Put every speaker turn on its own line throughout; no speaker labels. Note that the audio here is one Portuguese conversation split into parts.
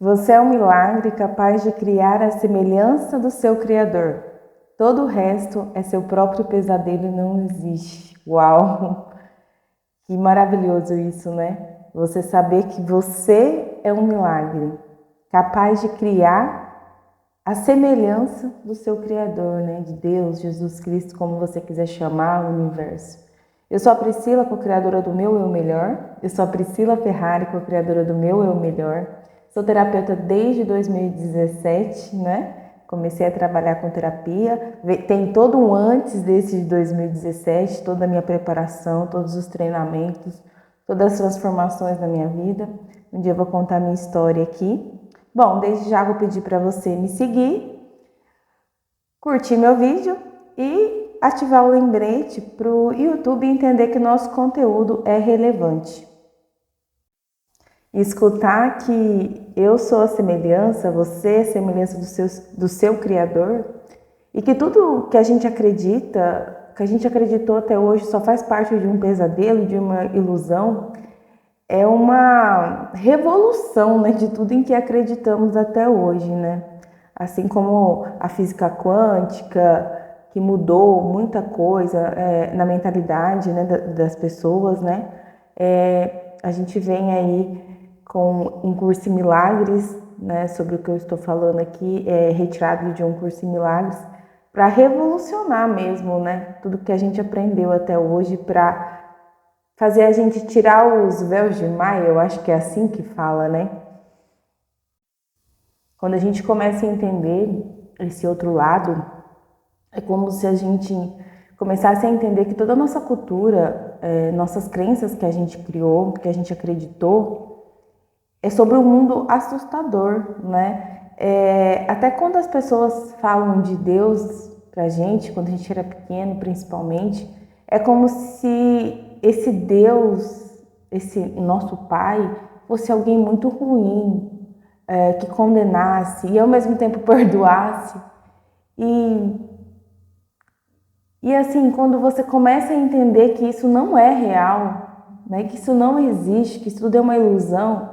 Você é um milagre capaz de criar a semelhança do seu Criador. Todo o resto é seu próprio pesadelo e não existe. Uau! Que maravilhoso isso, né? Você saber que você é um milagre, capaz de criar a semelhança do seu Criador, né? De Deus, Jesus Cristo, como você quiser chamar o universo. Eu sou a Priscila, co-criadora do meu Eu Melhor. Eu sou a Priscila Ferrari, co-criadora do meu Eu Melhor. Sou terapeuta desde 2017, né? Comecei a trabalhar com terapia. Tem todo um antes desse de 2017, toda a minha preparação, todos os treinamentos, todas as transformações na minha vida. Um dia eu vou contar a minha história aqui. Bom, desde já vou pedir para você me seguir, curtir meu vídeo e ativar o lembrete para o YouTube entender que nosso conteúdo é relevante. Escutar que eu sou a semelhança, você é a semelhança do seu Criador, e que tudo que a gente acredita, que a gente acreditou até hoje só faz parte de um pesadelo, de uma ilusão, é uma revolução, né, de tudo em que acreditamos até hoje, né? Assim como a física quântica, que mudou muita coisa na mentalidade, né, das pessoas, né? A gente vem aí com um curso em milagres, né, sobre o que eu estou falando aqui, retirado de um curso em milagres, para revolucionar mesmo, né, tudo que a gente aprendeu até hoje, para fazer a gente tirar os véus de Maia, eu acho que é assim que fala, né? Quando a gente começa a entender esse outro lado, é como se a gente começasse a entender que toda a nossa cultura, nossas crenças que a gente criou, que a gente acreditou, é sobre um mundo assustador, né? Até quando as pessoas falam de Deus pra gente, quando a gente era pequeno principalmente, é como se esse Deus, esse nosso Pai, fosse alguém muito ruim, que condenasse e ao mesmo tempo perdoasse. E assim, quando você começa a entender que isso não é real, né, que isso não existe, que isso tudo é uma ilusão,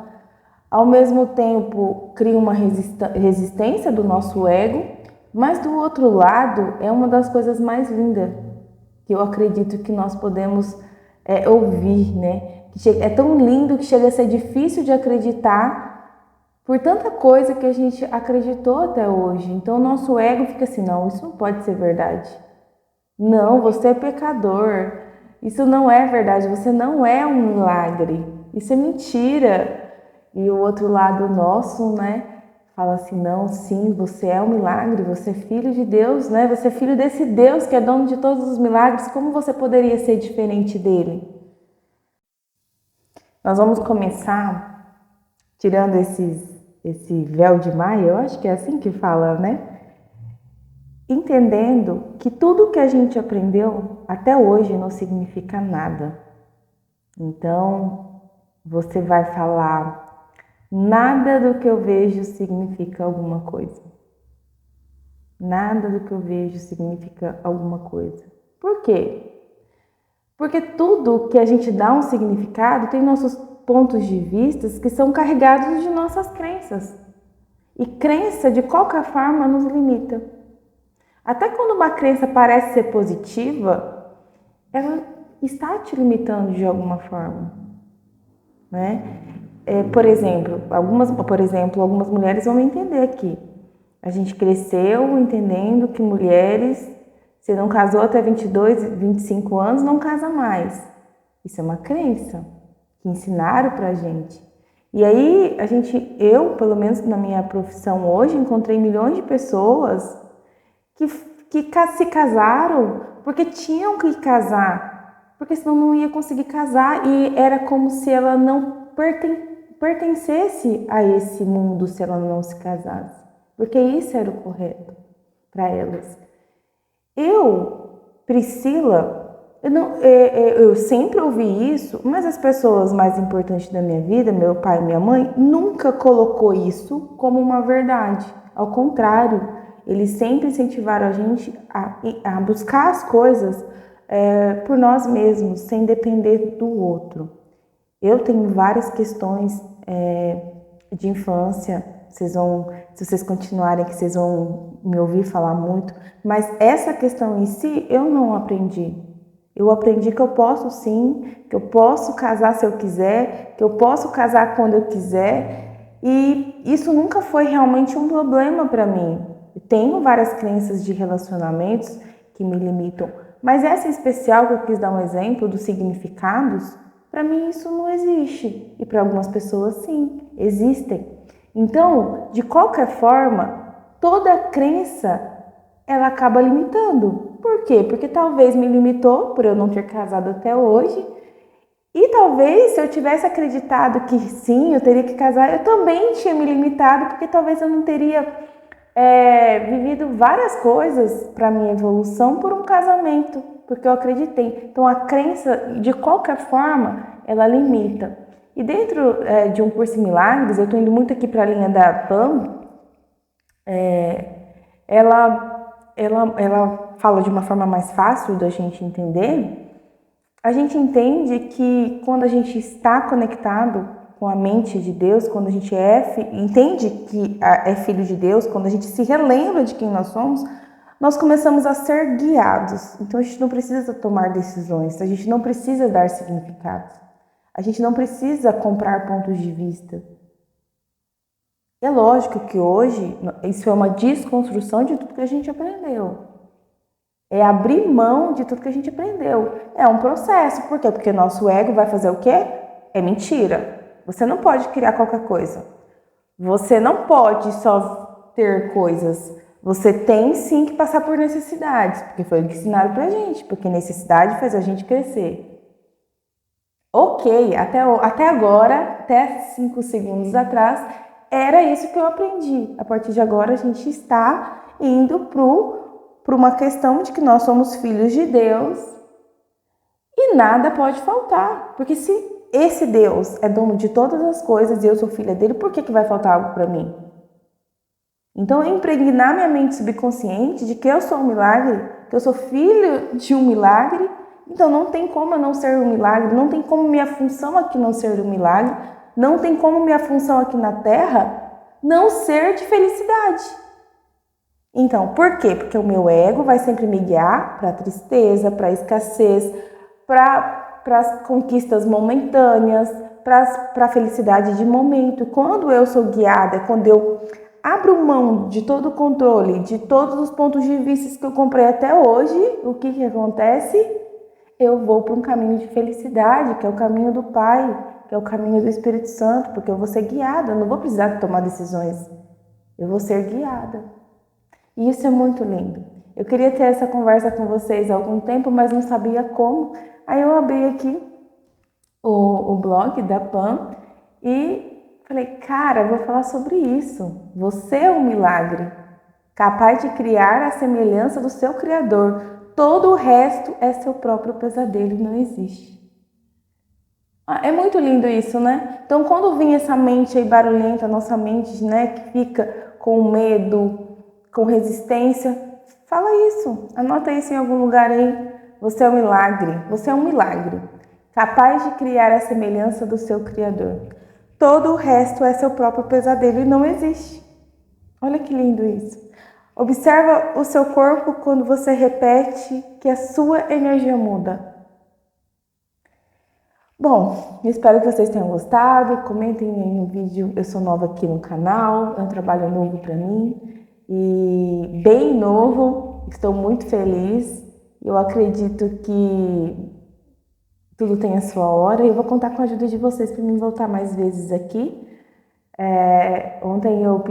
ao mesmo tempo cria uma resistência do nosso ego, mas do outro lado é uma das coisas mais lindas que eu acredito que nós podemos ouvir, né? É tão lindo que chega a ser difícil de acreditar por tanta coisa que a gente acreditou até hoje. Então o nosso ego fica assim, não, isso não pode ser verdade. Não, você é pecador. Isso não é verdade, você não é um milagre. Isso é mentira. E o outro lado nosso, né, fala assim, não, sim, você é um milagre, você é filho de Deus, né? Você é filho desse Deus que é dono de todos os milagres, como você poderia ser diferente dele? Nós vamos começar tirando esse véu de Maia, eu acho que é assim que fala, né? Entendendo que tudo que a gente aprendeu até hoje não significa nada. Então, você vai falar, nada do que eu vejo significa alguma coisa. Nada do que eu vejo significa alguma coisa. Por quê? Porque tudo que a gente dá um significado tem nossos pontos de vista que são carregados de nossas crenças. E crença, de qualquer forma, nos limita. Até quando uma crença parece ser positiva, ela está te limitando de alguma forma, né? Por exemplo, algumas mulheres vão entender aqui. A gente cresceu entendendo que mulheres, se não casou até 22, 25 anos, não casa mais. Isso é uma crença que ensinaram pra gente. E aí, eu, pelo menos na minha profissão hoje, encontrei milhões de pessoas que se casaram porque tinham que casar, porque senão não ia conseguir casar e era como se ela não pertencesse a esse mundo se ela não se casasse, porque isso era o correto para elas. Eu, Priscila, eu sempre ouvi isso, mas as pessoas mais importantes da minha vida, meu pai e minha mãe, nunca colocou isso como uma verdade. Ao contrário, eles sempre incentivaram a gente a buscar as coisas por nós mesmos, sem depender do outro. Eu tenho várias questões de infância Se vocês continuarem, que vocês vão me ouvir falar muito. Mas essa questão em si, eu não aprendi. Eu aprendi que eu posso sim, que eu posso casar se eu quiser, que eu posso casar quando eu quiser. E isso nunca foi realmente um problema para mim. Eu tenho várias crenças de relacionamentos que me limitam, mas essa em especial que eu quis dar um exemplo dos significados, para mim isso não existe. E para algumas pessoas sim, existem. Então, de qualquer forma, toda crença ela acaba limitando. Por quê? Porque talvez me limitou por eu não ter casado até hoje. E talvez se eu tivesse acreditado que sim, eu teria que casar, eu também tinha me limitado, porque talvez eu não teria vivido várias coisas para minha evolução por um casamento, porque eu acreditei. Então a crença, de qualquer forma, ela limita. E dentro de um curso em milagres, eu estou indo muito aqui para a linha da PAM, ela fala de uma forma mais fácil da gente entender. A gente entende que quando a gente está conectado com a mente de Deus, quando a gente entende que é filho de Deus, quando a gente se relembra de quem nós somos, nós começamos a ser guiados. Então a gente não precisa tomar decisões, a gente não precisa dar significados, a gente não precisa comprar pontos de vista. É lógico que hoje isso é uma desconstrução de tudo que a gente aprendeu. É abrir mão de tudo que a gente aprendeu. É um processo. Por quê? Porque nosso ego vai fazer o quê? É mentira. Você não pode criar qualquer coisa. Você não pode só ter coisas. Você tem sim que passar por necessidades, porque foi o que ensinaram pra gente, porque necessidade faz a gente crescer. Ok, até agora, até 5 segundos atrás, era isso que eu aprendi. A partir de agora, a gente está indo para uma questão de que nós somos filhos de Deus e nada pode faltar. Porque se esse Deus é dono de todas as coisas e eu sou filha dele, por que vai faltar algo para mim? Então, impregnar minha mente subconsciente de que eu sou um milagre, que eu sou filho de um milagre, então não tem como eu não ser um milagre, não tem como minha função aqui não ser um milagre, não tem como minha função aqui na Terra não ser de felicidade. Então, por quê? Porque o meu ego vai sempre me guiar para a tristeza, para a escassez, para as conquistas momentâneas, para a felicidade de momento. Quando eu sou guiada, quando eu abro mão de todo o controle, de todos os pontos de vista que eu comprei até hoje, o que acontece? Eu vou para um caminho de felicidade, que é o caminho do Pai, que é o caminho do Espírito Santo, porque eu vou ser guiada, eu não vou precisar tomar decisões, eu vou ser guiada. E isso é muito lindo. Eu queria ter essa conversa com vocês há algum tempo, mas não sabia como. Aí eu abri aqui o blog da PAM e falei, cara, eu vou falar sobre isso. Você é um milagre, capaz de criar a semelhança do seu Criador. Todo o resto é seu próprio pesadelo e não existe. É muito lindo isso, né? Então, quando vem essa mente aí barulhenta, nossa mente, né, que fica com medo, com resistência, fala isso, anota isso em algum lugar aí. Você é um milagre, você é um milagre, capaz de criar a semelhança do seu Criador. Todo o resto é seu próprio pesadelo e não existe. Olha que lindo isso. Observa o seu corpo quando você repete que a sua energia muda. Bom, espero que vocês tenham gostado. Comentem aí no vídeo. Eu sou nova aqui no canal, é um trabalho novo para mim e bem novo. Estou muito feliz. Eu acredito que tudo tem a sua hora e eu vou contar com a ajuda de vocês para mim voltar mais vezes aqui. Ontem eu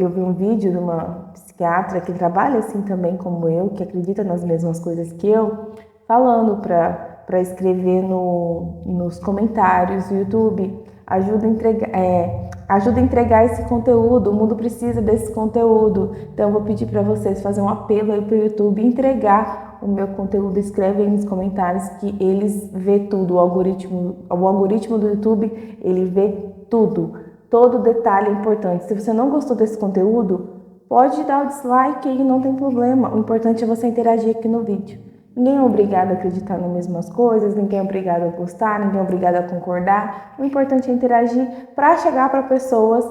vi um vídeo de uma psiquiatra que trabalha assim também como eu, que acredita nas mesmas coisas que eu, falando para escrever nos comentários do YouTube, ajuda a entregar esse conteúdo, o mundo precisa desse conteúdo. Então eu vou pedir para vocês fazer um apelo aí para o YouTube, entregar o meu conteúdo, escreve aí nos comentários que eles vê tudo, o algoritmo do YouTube, ele vê tudo, todo detalhe é importante. Se você não gostou desse conteúdo, pode dar o dislike aí, não tem problema, o importante é você interagir aqui no vídeo. Ninguém é obrigado a acreditar nas mesmas coisas, ninguém é obrigado a gostar, ninguém é obrigado a concordar. O importante é interagir para chegar para pessoas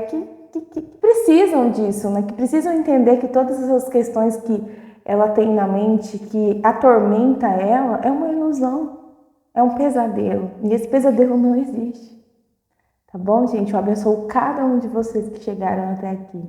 que que precisam disso, né? Que precisam entender que todas essas questões que ela tem na mente, que atormenta ela, é uma ilusão, é um pesadelo. E esse pesadelo não existe. Tá bom, gente? Eu abençoo cada um de vocês que chegaram até aqui.